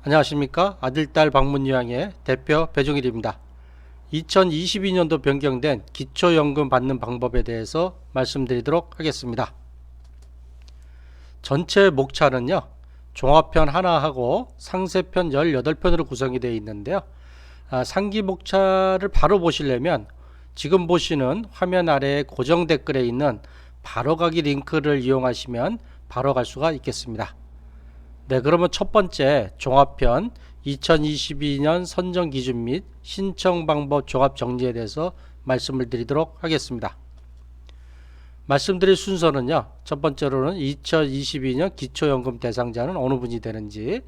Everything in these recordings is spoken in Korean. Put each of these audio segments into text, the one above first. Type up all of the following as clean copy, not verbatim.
안녕하십니까. 아들딸 방문요양의 대표 배종일입니다. 2022년도 변경된 기초연금 받는 방법에 대해서 말씀드리도록 하겠습니다. 전체 목차는요, 종합편 하나하고 상세편 18편으로 구성이 되어 있는데요. 상기 목차를 바로 보시려면 지금 보시는 화면 아래에 고정 댓글에 있는 바로가기 링크를 이용하시면 바로 갈 수가 있겠습니다. 네, 그러면 첫 번째 종합편 2022년 선정 기준 및 신청 방법 종합 정리에 대해서 말씀을 드리도록 하겠습니다. 말씀드릴 순서는요, 첫 번째로는 2022년 기초연금 대상자는 어느 분이 되는지,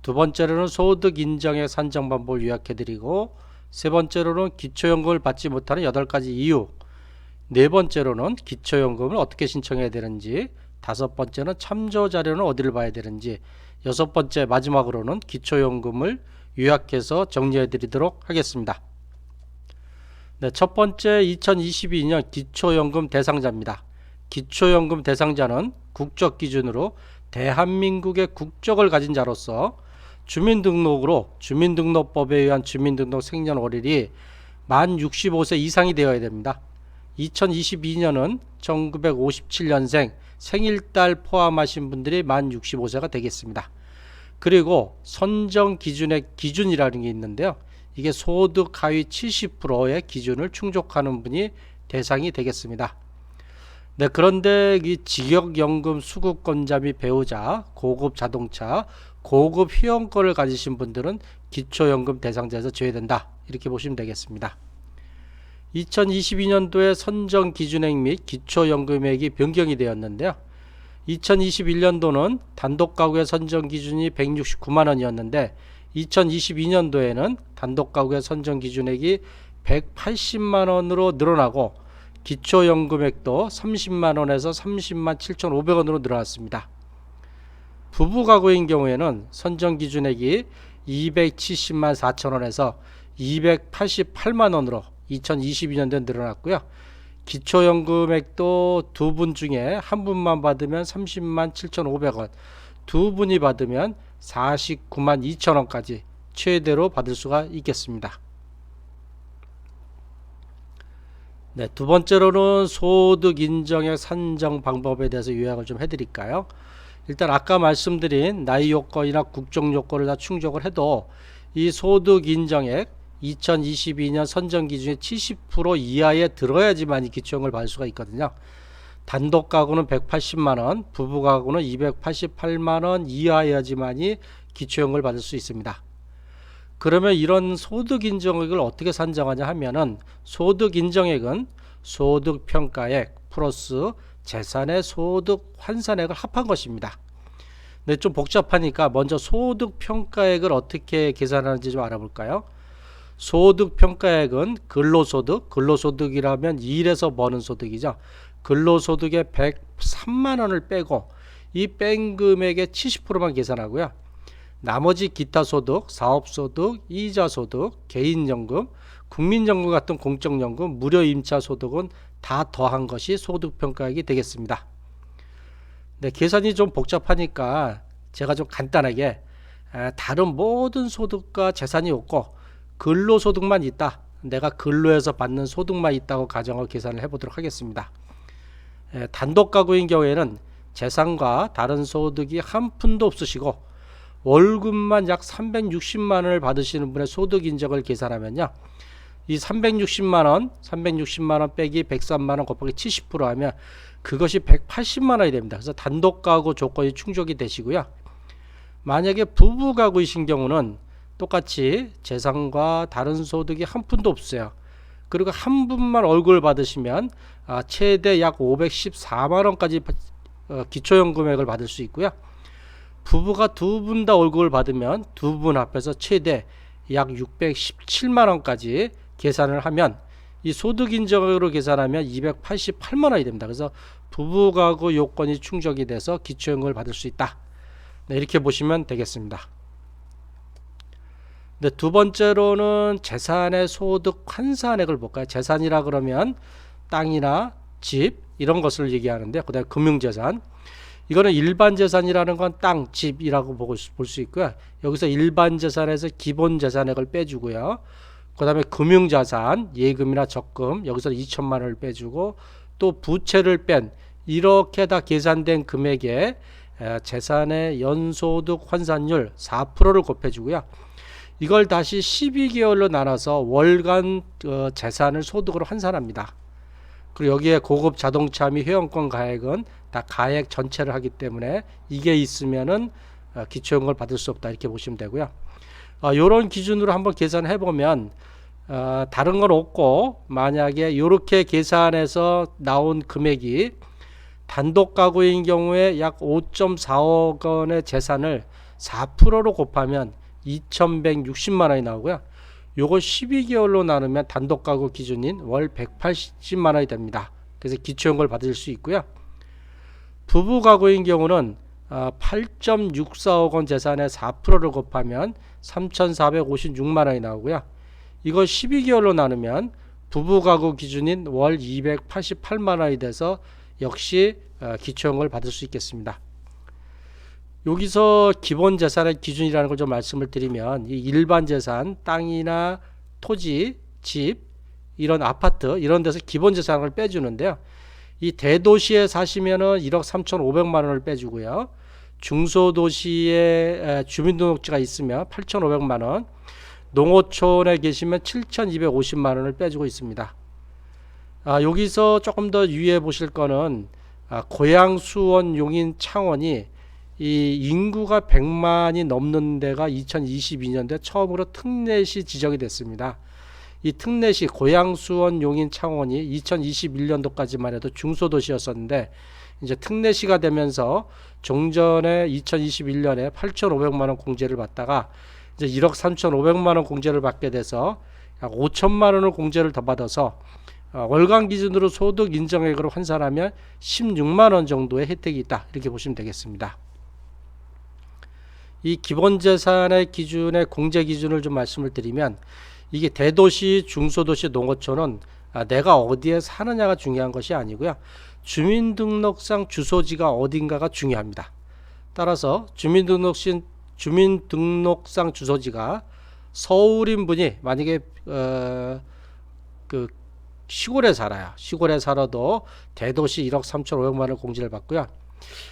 두 번째로는 소득 인정액 산정 방법을 요약해 드리고, 세 번째로는 기초연금을 받지 못하는 8가지 이유, 네 번째로는 기초연금을 어떻게 신청해야 되는지, 다섯 번째는 참조 자료는 어디를 봐야 되는지, 여섯 번째 마지막으로는 기초연금을 요약해서 정리해 드리도록 하겠습니다. 네, 첫 번째 2022년 기초연금 대상자입니다. 기초연금 대상자는 국적 기준으로 대한민국의 국적을 가진 자로서 주민등록으로 주민등록법에 의한 주민등록 생년월일이 만 65세 이상이 되어야 됩니다. 2022년은 1957년생 생일달 포함하신 분들이 만 65세가 되겠습니다. 그리고 선정 기준의 기준이라는 게 있는데요. 이게 소득 하위 70%의 기준을 충족하는 분이 대상이 되겠습니다. 네, 그런데 이 직역연금 수급권자 및 배우자, 고급 자동차, 고급 회원권을 가지신 분들은 기초연금 대상자에서 제외된다. 이렇게 보시면 되겠습니다. 2022년도에 선정 기준액 및 기초연금액이 변경이 되었는데요. 2021년도는 단독가구의 선정 기준이 169만 원이었는데 2022년도에는 단독가구의 선정 기준액이 180만 원으로 늘어나고 기초연금액도 30만 원에서 30만 7,500원으로 늘어났습니다. 부부가구인 경우에는 선정 기준액이 270만 4천 원에서 288만 원으로 2022년도에 늘어났고요. 기초연금액도 두 분 중에 한 분만 받으면 30만 7,500원, 두 분이 받으면 49만 2천 원까지 최대로 받을 수가 있겠습니다. 네, 두 번째로는 소득 인정액 산정 방법에 대해서 요약을 좀 해드릴까요? 일단 아까 말씀드린 나이 요건이나 국적 요건을 다 충족을 해도 이 소득 인정액 2022년 선정 기준의 70% 이하에 들어야지만 이 기초연금을 받을 수가 있거든요. 단독 가구는 180만원, 부부 가구는 288만원 이하여야지만이 기초연금을 받을 수 있습니다. 그러면 이런 소득 인정액을 어떻게 산정하냐 하면은 소득 인정액은 소득 평가액 플러스 재산의 소득 환산액을 합한 것입니다. 근데 좀 복잡하니까 먼저 소득 평가액을 어떻게 계산하는지 좀 알아볼까요? 소득 평가액은 근로소득, 근로소득이라면 일해서 버는 소득이죠. 근로소득의 103만 원을 빼고 이 뺀 금액의 70%만 계산하고요. 나머지 기타소득, 사업소득, 이자소득, 개인연금, 국민연금 같은 공적연금, 무료임차소득은 다 더한 것이 소득평가액이 되겠습니다. 네, 계산이 좀 복잡하니까 제가 좀 간단하게 다른 모든 소득과 재산이 없고 근로소득만 있다, 내가 근로해서 받는 소득만 있다고 가정하고 계산을 해보도록 하겠습니다. 단독가구인 경우에는 재산과 다른 소득이 한 푼도 없으시고 월급만 약 360만 원을 받으시는 분의 소득 인정을 계산하면요, 이 360만 원 빼기 103만 원 곱하기 70% 하면 그것이 180만 원이 됩니다. 그래서 단독가구 조건이 충족이 되시고요. 만약에 부부가구이신 경우는 똑같이 재산과 다른 소득이 한 푼도 없어요. 그리고 한 분만 월급을 받으시면 최대 약 514만 원까지 기초연금액을 받을 수 있고요. 부부가 두 분 다 월급을 받으면 두 분 합해서 최대 약 617만 원까지 계산을 하면 이 소득 인정액으로 계산하면 288만 원이 됩니다. 그래서 부부가구 요건이 충족이 돼서 기초연금을 받을 수 있다. 네, 이렇게 보시면 되겠습니다. 네, 두 번째로는 재산의 소득 환산액을 볼까요? 재산이라 그러면 땅이나 집 이런 것을 얘기하는데, 그다음에 금융재산, 이거는 일반 재산이라는 건 땅, 집이라고 볼 수 있고요. 여기서 일반 재산에서 기본 재산액을 빼주고요. 그 다음에 금융자산, 예금이나 적금, 여기서 2천만 원을 빼주고 또 부채를 뺀 이렇게 다 계산된 금액에 재산의 연소득 환산율 4%를 곱해주고요. 이걸 다시 12개월로 나눠서 월간 재산을 소득으로 환산합니다. 그리고 여기에 고급 자동차 및 회원권 가액은 다 가액 전체를 하기 때문에 이게 있으면은 기초연금을 받을 수 없다 이렇게 보시면 되고요. 이런 기준으로 한번 계산해 보면 다른 건 없고 만약에 이렇게 계산해서 나온 금액이 단독 가구인 경우에 약 5.4억 원의 재산을 4%로 곱하면 2,160만 원이 나오고요. 요거 12개월로 나누면 단독 가구 기준인 월 180만 원이 됩니다. 그래서 기초연금을 받을 수 있고요. 부부 가구인 경우는 8.64억 원 재산의 4%를 곱하면 3,456만 원이 나오고요. 이거 12개월로 나누면 부부 가구 기준인 월 288만 원이 돼서 역시 기초연금을 받을 수 있겠습니다. 여기서 기본 재산의 기준이라는 걸 좀 말씀을 드리면 이 일반 재산, 땅이나 토지, 집, 이런 아파트 이런 데서 기본 재산을 빼주는데요. 이 대도시에 사시면은 1억 3,500만 원을 빼주고요. 중소도시에 주민등록지가 있으면 8,500만 원, 농어촌에 계시면 7,250만 원을 빼주고 있습니다. 여기서 조금 더 유의해 보실 거는 고향, 수원, 용인, 창원이 이 인구가 100만이 넘는 데가 2022년도에 처음으로 특례시 지정이 됐습니다. 이 특례시 고향, 수원, 용인, 창원이 2021년도까지만 해도 중소도시였었는데 이제 특례시가 되면서 종전에 2021년에 8,500만 원 공제를 받다가 이제 1억 3,500만 원 공제를 받게 돼서 약 5천만 원을 공제를 더 받아서 월간 기준으로 소득 인정액으로 환산하면 16만 원 정도의 혜택이 있다 이렇게 보시면 되겠습니다. 이 기본재산의 기준의 공제 기준을 좀 말씀을 드리면 이게 대도시, 중소도시, 농어촌은 내가 어디에 사느냐가 중요한 것이 아니고요. 주민등록상 주소지가 어딘가가 중요합니다. 따라서 주민등록상 주소지가 서울인 분이 만약에 그 시골에 살아요. 시골에 살아도 대도시 1억 3,500만 원 공제를 받고요.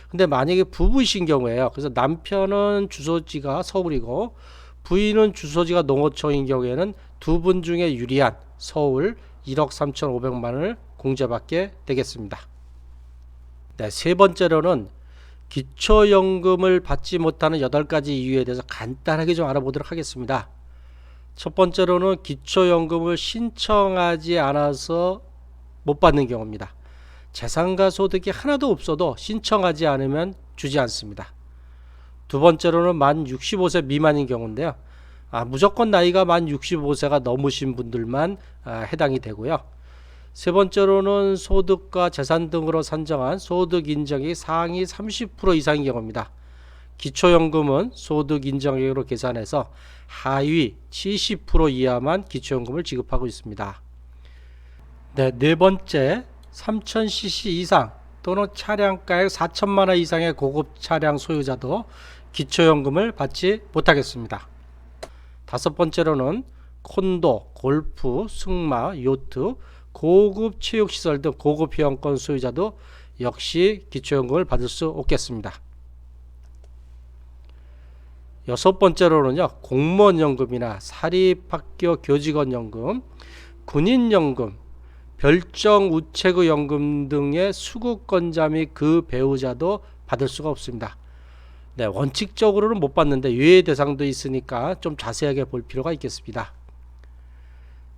근데 만약에 부부이신 경우에요. 그래서 남편은 주소지가 서울이고 부인은 주소지가 농어촌인 경우에는 두 분 중에 유리한 서울 1억 3,500만 원을 공제받게 되겠습니다. 네, 세 번째로는 기초연금을 받지 못하는 8가지 이유에 대해서 간단하게 좀 알아보도록 하겠습니다. 첫 번째로는 기초연금을 신청하지 않아서 못 받는 경우입니다. 재산과 소득이 하나도 없어도 신청하지 않으면 주지 않습니다. 두 번째로는 만 65세 미만인 경우인데요. 무조건 나이가 만 65세가 넘으신 분들만 해당이 되고요. 세 번째로는 소득과 재산 등으로 산정한 소득 인정이 상위 30% 이상인 경우입니다. 기초연금은 소득 인정액으로 계산해서 하위 70% 이하만 기초연금을 지급하고 있습니다. 네 번째, 3000cc 이상 또는 차량가액 4천만 원 이상의 고급 차량 소유자도 기초연금을 받지 못하겠습니다. 다섯 번째로는 콘도, 골프, 승마, 요트, 고급 체육시설 등 고급 회원권 소유자도 역시 기초연금을 받을 수 없겠습니다. 여섯 번째로는요, 공무원연금이나 사립학교 교직원연금, 군인연금, 별정우체국연금 등의 수급권자 및 그 배우자도 받을 수가 없습니다. 네, 원칙적으로는 못 받는데 예외 대상도 있으니까 좀 자세하게 볼 필요가 있겠습니다.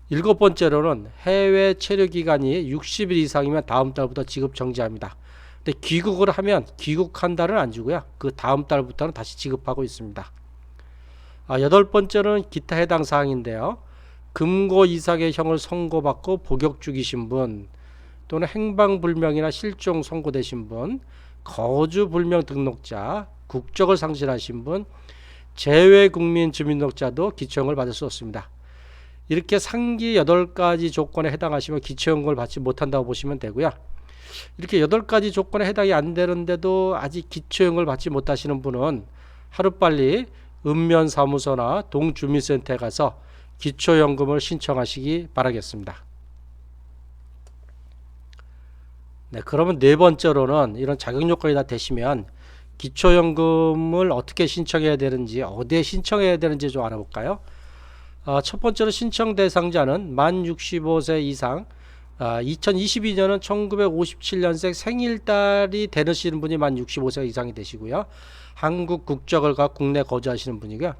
일곱 번째로는 해외 체류 기간이 60일 이상이면 다음 달부터 지급 정지합니다. 근데 귀국을 하면 귀국한 달은 안 주고요. 그 다음 달부터는 다시 지급하고 있습니다. 여덟 번째는 기타 해당 사항인데요. 금고 이상의 형을 선고받고 복역 중이신 분, 또는 행방불명이나 실종 선고되신 분, 거주불명 등록자, 국적을 상실하신 분, 재외국민 주민등록자도 기초연금을 받을 수 없습니다. 이렇게 상기 8가지 조건에 해당하시면 기초연금을 받지 못한다고 보시면 되고요. 이렇게 8가지 조건에 해당이 안 되는데도 아직 기초연금을 받지 못하시는 분은 하루빨리 읍면사무소나 동주민센터에 가서 기초연금을 신청하시기 바라겠습니다. 네, 그러면 네 번째로는 이런 자격 요건이 다 되시면 기초연금을 어떻게 신청해야 되는지, 어디에 신청해야 되는지 좀 알아볼까요? 첫 번째로 신청 대상자는 만 65세 이상, 2022년은 1957년생 생일달이 되시는 분이 만 65세 이상이 되시고요. 한국 국적을 갖고 국내 거주하시는 분이고요.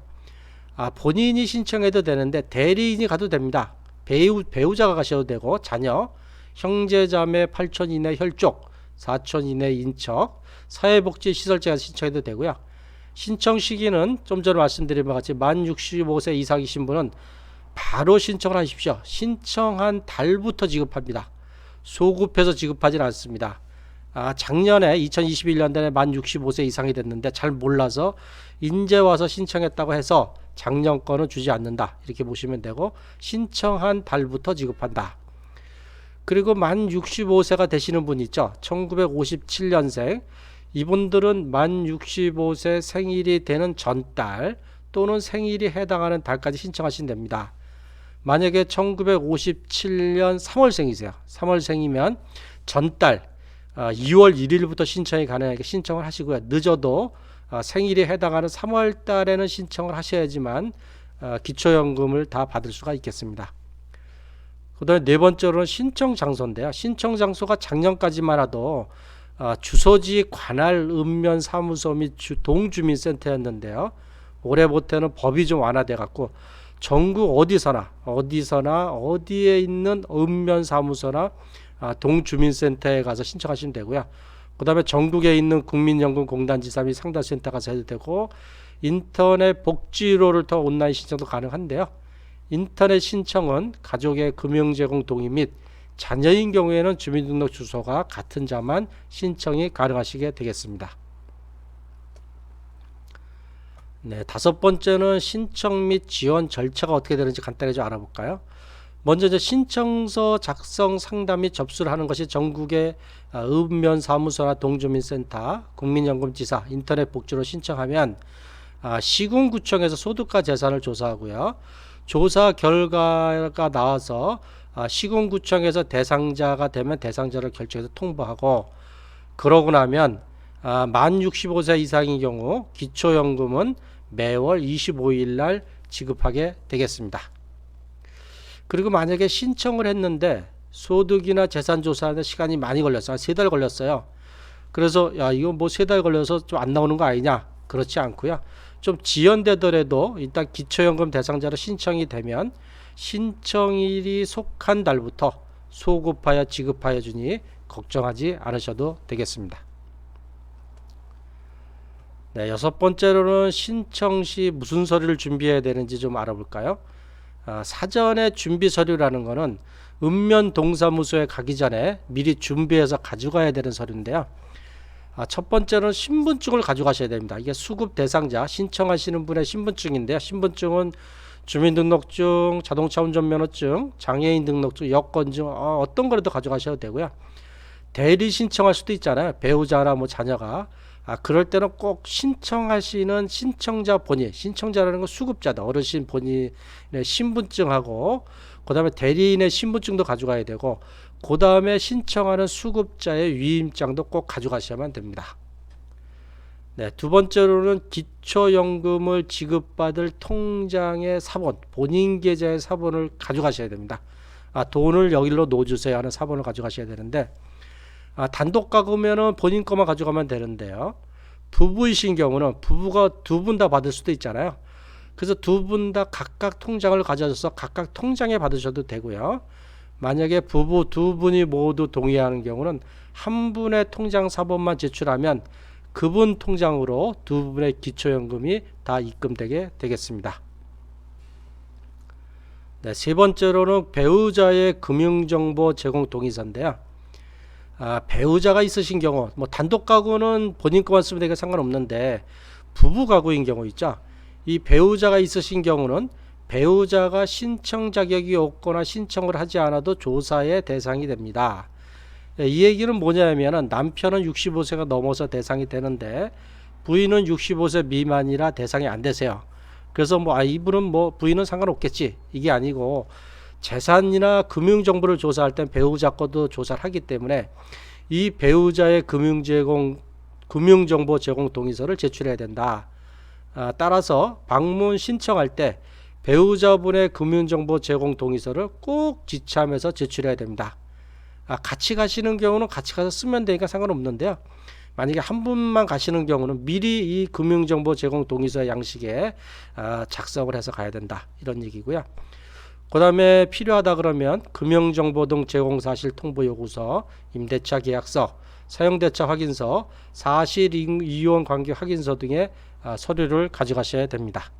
본인이 신청해도 되는데 대리인이 가도 됩니다. 배우자가 가셔도 되고, 자녀, 형제자매 8촌 이내 혈족, 4촌 이내 인척, 사회복지시설자가 신청해도 되고요. 신청 시기는 좀 전에 말씀드린 바와 같이 만 65세 이상이신 분은 바로 신청을 하십시오. 신청한 달부터 지급합니다. 소급해서 지급하지는 않습니다. 작년에 2021년도에 만 65세 이상이 됐는데 잘 몰라서 인제 와서 신청했다고 해서 작년 거는 주지 않는다. 이렇게 보시면 되고, 신청한 달부터 지급한다. 그리고 만 65세가 되시는 분 있죠. 1957년생. 이분들은 만 65세 생일이 되는 전달 또는 생일이 해당하는 달까지 신청하시면 됩니다. 만약에 1957년 3월생이세요. 3월생이면 전달 2월 1일부터 신청이 가능하게 신청을 하시고요. 늦어도 생일이 해당하는 3월 달에는 신청을 하셔야지만 기초연금을 다 받을 수가 있겠습니다. 그 다음에 네 번째로는 신청 장소인데요. 신청 장소가 작년까지만 해도 주소지 관할 읍면 사무소 및 동주민센터였는데요. 올해부터는 법이 좀 완화돼 갖고 전국 어디서나 어디에 있는 읍면 사무소나 동주민센터에 가서 신청하시면 되고요. 그 다음에 전국에 있는 국민연금공단지사 및 상담센터 가서 해도 되고, 인터넷 복지로를 통해 온라인 신청도 가능한데요. 인터넷 신청은 가족의 금융제공 동의 및 자녀인 경우에는 주민등록 주소가 같은 자만 신청이 가능하시게 되겠습니다. 네, 다섯 번째는 신청 및 지원 절차가 어떻게 되는지 간단히 좀 알아볼까요? 먼저 이제 신청서 작성 상담 및 접수를 하는 것이 전국의 읍면 사무소나 동주민센터, 국민연금지사, 인터넷 복지로 신청하면 시군구청에서 소득과 재산을 조사하고요. 조사 결과가 나와서 시군구청에서 대상자가 되면 대상자를 결정해서 통보하고, 그러고 나면 만 65세 이상인 경우 기초연금은 매월 25일 날 지급하게 되겠습니다. 그리고 만약에 신청을 했는데 소득이나 재산 조사하는데 시간이 많이 걸렸어요. 3달 걸렸어요. 그래서 이거 뭐 3달 걸려서 좀 안 나오는 거 아니냐? 그렇지 않고요. 좀 지연되더라도 일단 기초연금 대상자로 신청이 되면 신청일이 속한 달부터 소급하여 지급하여 주니 걱정하지 않으셔도 되겠습니다. 네, 여섯 번째로는 신청 시 무슨 서류를 준비해야 되는지 좀 알아볼까요? 사전에 준비 서류라는 거는 읍면 동사무소에 가기 전에 미리 준비해서 가져가야 되는 서류인데요. 첫 번째는 신분증을 가져가셔야 됩니다. 이게 수급 대상자 신청하시는 분의 신분증인데요. 신분증은 주민등록증, 자동차 운전면허증, 장애인 등록증, 여권증 어떤 거라도 가져가셔도 되고요. 대리 신청할 수도 있잖아요. 배우자나 뭐 자녀가. 그럴 때는 꼭 신청하시는 신청자 본인, 신청자라는 건 수급자다. 어르신 본인의 신분증하고, 그 다음에 대리인의 신분증도 가져가야 되고, 그 다음에 신청하는 수급자의 위임장도 꼭 가져가셔야만 됩니다. 네, 두 번째로는 기초연금을 지급받을 통장의 사본, 본인 계좌의 사본을 가져가셔야 됩니다. 돈을 여기로 넣어주세요 하는 사본을 가져가셔야 되는데, 단독 가구면은 본인 것만 가져가면 되는데요. 부부이신 경우는 부부가 두 분 다 받을 수도 있잖아요. 그래서 두 분 다 각각 통장을 가져서 각각 통장에 받으셔도 되고요. 만약에 부부 두 분이 모두 동의하는 경우는 한 분의 통장 사본만 제출하면 그분 통장으로 두 분의 기초연금이 다 입금되게 되겠습니다. 네, 세 번째로는 배우자의 금융정보 제공 동의서인데요. 배우자가 있으신 경우, 뭐 단독 가구는 본인 것만 쓰면 되게 상관없는데 부부 가구인 경우 있죠. 이 배우자가 있으신 경우는 배우자가 신청 자격이 없거나 신청을 하지 않아도 조사의 대상이 됩니다. 이 얘기는 뭐냐면은 남편은 65세가 넘어서 대상이 되는데 부인은 65세 미만이라 대상이 안 되세요. 그래서 이분은 부인은 상관없겠지 이게 아니고 재산이나 금융 정보를 조사할 땐 배우자 것도 조사를 하기 때문에 이 배우자의 금융 정보 제공 동의서를 제출해야 된다. 따라서 방문 신청할 때 배우자분의 금융 정보 제공 동의서를 꼭 지참해서 제출해야 됩니다. 같이 가시는 경우는 같이 가서 쓰면 되니까 상관없는데요. 만약에 한 분만 가시는 경우는 미리 이 금융정보 제공 동의서 양식에 작성을 해서 가야 된다 이런 얘기고요. 그 다음에 필요하다 그러면 금융정보 등 제공 사실 통보 요구서, 임대차 계약서, 사용대차 확인서, 사실 이용 관계 확인서 등의 서류를 가져가셔야 됩니다.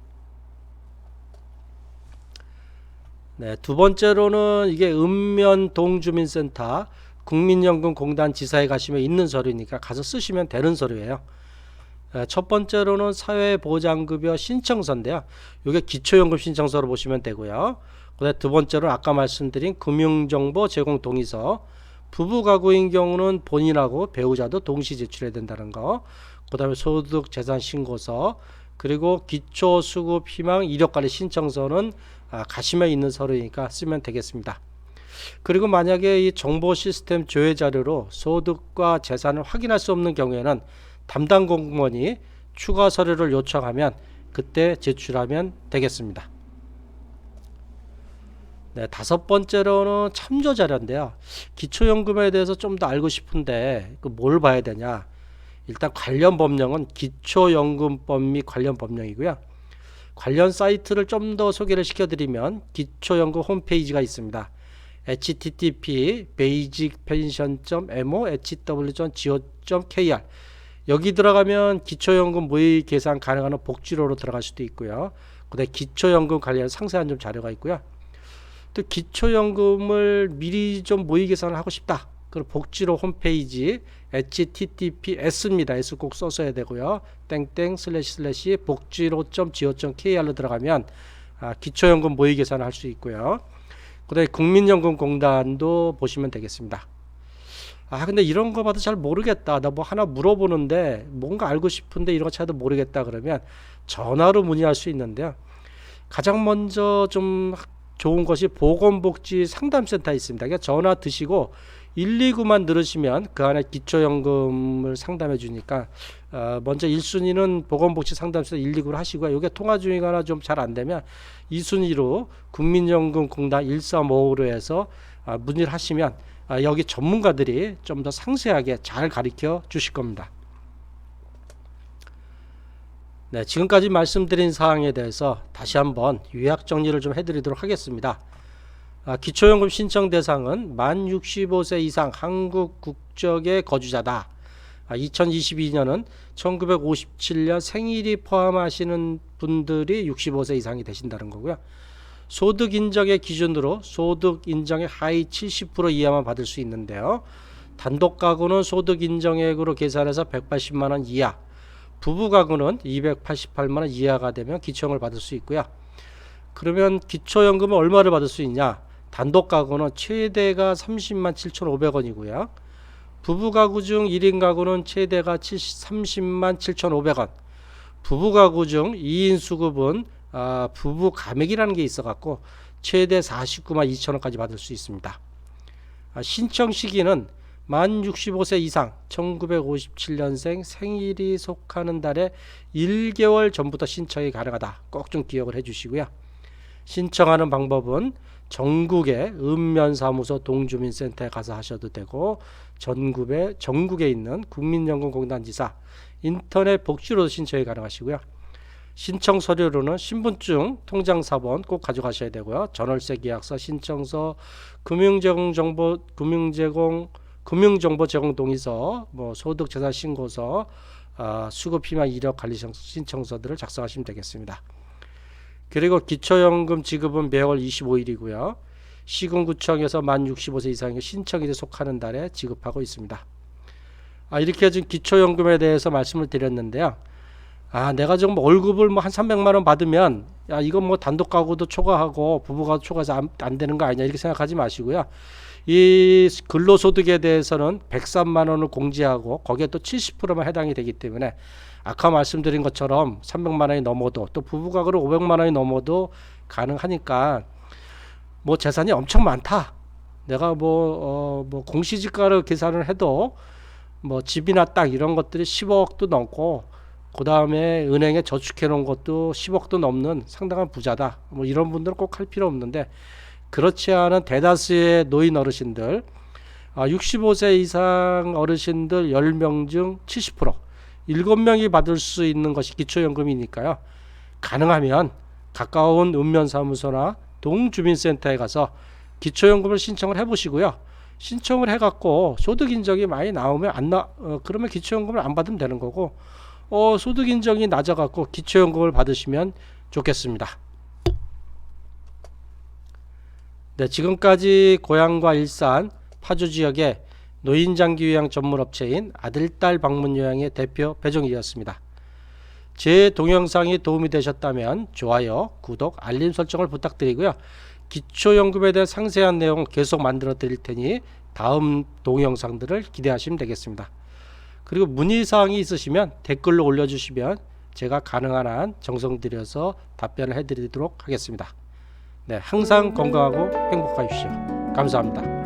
네, 두 번째로는 이게 읍면동주민센터 국민연금공단 지사에 가시면 있는 서류니까 가서 쓰시면 되는 서류예요. 첫 번째로는 사회보장급여 신청서인데요. 이게 기초연금 신청서로 보시면 되고요. 그다음에 두 번째로는 아까 말씀드린 금융정보 제공 동의서, 부부가구인 경우는 본인하고 배우자도 동시 제출해야 된다는 거, 그 다음에 소득재산신고서, 그리고 기초수급희망 이력관리 신청서는 가시면 있는 서류니까 쓰면 되겠습니다. 그리고 만약에 이 정보 시스템 조회 자료로 소득과 재산을 확인할 수 없는 경우에는 담당 공무원이 추가 서류를 요청하면 그때 제출하면 되겠습니다. 네, 다섯 번째로는 참조 자료인데요. 기초연금에 대해서 좀 더 알고 싶은데 뭘 봐야 되냐? 일단 관련 법령은 기초연금법 및 관련 법령이고요. 관련 사이트를 좀 더 소개를 시켜드리면 기초연금 홈페이지가 있습니다. http basicpension.mo.hw.go.kr 여기 들어가면 기초연금 모의 계산 가능한 복지로로 들어갈 수도 있고요. 그다음에 기초연금 관련 상세한 좀 자료가 있고요. 또 기초연금을 미리 좀 모의 계산을 하고 싶다. 그럼 복지로 홈페이지 https입니다. s 꼭 써서야 되고요. 땡땡 / 복지로.go.kr로 들어가면 기초연금 모의 계산을 할 수 있고요. 그다음에 국민연금공단도 보시면 되겠습니다. 근데 이런 거 봐도 잘 모르겠다. 나 뭐 하나 물어보는데 뭔가 알고 싶은데 이런 거 찾아도 모르겠다 그러면 전화로 문의할 수 있는데요. 가장 먼저 좀 좋은 것이 보건복지 상담센터 있습니다. 그러니까 전화 드시고 129만 누르시면 그 안에 기초연금을 상담해 주니까 먼저 1순위는 보건복지 상담센터 129를 하시고요. 이게 통화 중이거나 좀 잘 안 되면 2순위로 국민연금공단 1355로 해서 문의를 하시면 여기 전문가들이 좀 더 상세하게 잘 가르쳐 주실 겁니다. 네, 지금까지 말씀드린 사항에 대해서 다시 한번 요약 정리를 좀 해드리도록 하겠습니다. 기초연금 신청 대상은 만 65세 이상 한국 국적의 거주자다. 2022년은 1957년 생일이 포함하시는 분들이 65세 이상이 되신다는 거고요. 소득 인정의 기준으로 소득 인정의 하위 70% 이하만 받을 수 있는데요. 단독 가구는 소득 인정액으로 계산해서 180만 원 이하, 부부 가구는 288만 원 이하가 되면 기초연금을 받을 수 있고요. 그러면 기초연금은 얼마를 받을 수 있냐? 단독 가구는 최대가 30만 7,500원이고요. 부부 가구 중 1인 가구는 최대가 30만 7,500원. 부부 가구 중 2인 수급은 부부 가맥이라는 게 있어 갖고 최대 49만 2천원까지 받을 수 있습니다. 신청 시기는 만 65세 이상 1957년생 생일이 속하는 달에 1개월 전부터 신청이 가능하다. 꼭 좀 기억을 해 주시고요. 신청하는 방법은 전국의 읍면사무소 동주민센터에 가서 하셔도 되고 전국에 있는 국민연금공단 지사 인터넷 복지로도 신청이 가능하시고요. 신청 서류로는 신분증, 통장사본 꼭 가져가셔야 되고요. 전월세 계약서, 신청서, 금융정보 제공 동의서, 소득재산 신고서, 수급희망 이력 관리 신청서들을 작성하시면 되겠습니다. 그리고 기초연금 지급은 매월 25일이고요. 시군구청에서 만 65세 이상의 신청일에 속하는 달에 지급하고 있습니다. 이렇게 지금 기초연금에 대해서 말씀을 드렸는데요. 내가 지금 월급을 한 300만 원 받으면 이건 단독 가구도 초과하고 부부가구 초과해서 안 되는 거 아니냐 이렇게 생각하지 마시고요. 이 근로소득에 대해서는 103만 원을 공제하고 거기에 또 70%만 해당이 되기 때문에 아까 말씀드린 것처럼 300만 원이 넘어도 또 부부가구로 500만 원이 넘어도 가능하니까 뭐 재산이 엄청 많다. 내가 뭐 공시지가를 계산을 해도 뭐 집이나 땅 이런 것들이 10억도 넘고 그 다음에 은행에 저축해 놓은 것도 10억도 넘는 상당한 부자다. 뭐 이런 분들은 꼭 할 필요 없는데 그렇지 않은 대다수의 노인 어르신들 65세 이상 어르신들 10명 중 70% 7명이 받을 수 있는 것이 기초연금이니까요. 가능하면 가까운 읍면사무소나 동주민센터에 가서 기초연금을 신청을 해보시고요. 신청을 해갖고 소득 인정이 많이 나오면 그러면 기초연금을 안 받으면 되는 거고 소득 인정이 낮아갖고 기초연금을 받으시면 좋겠습니다. 네, 지금까지 고향과 일산 파주 지역의 노인장기 요양 전문업체인 아들딸 방문 요양의 대표 배종일이었습니다. 제 동영상이 도움이 되셨다면 좋아요, 구독, 알림 설정을 부탁드리고요. 기초연금에 대한 상세한 내용 계속 만들어 드릴 테니 다음 동영상들을 기대하시면 되겠습니다. 그리고 문의사항이 있으시면 댓글로 올려주시면 제가 가능한 한 정성 들여서 답변을 해드리도록 하겠습니다. 네, 항상 건강하고 행복하십시오. 감사합니다.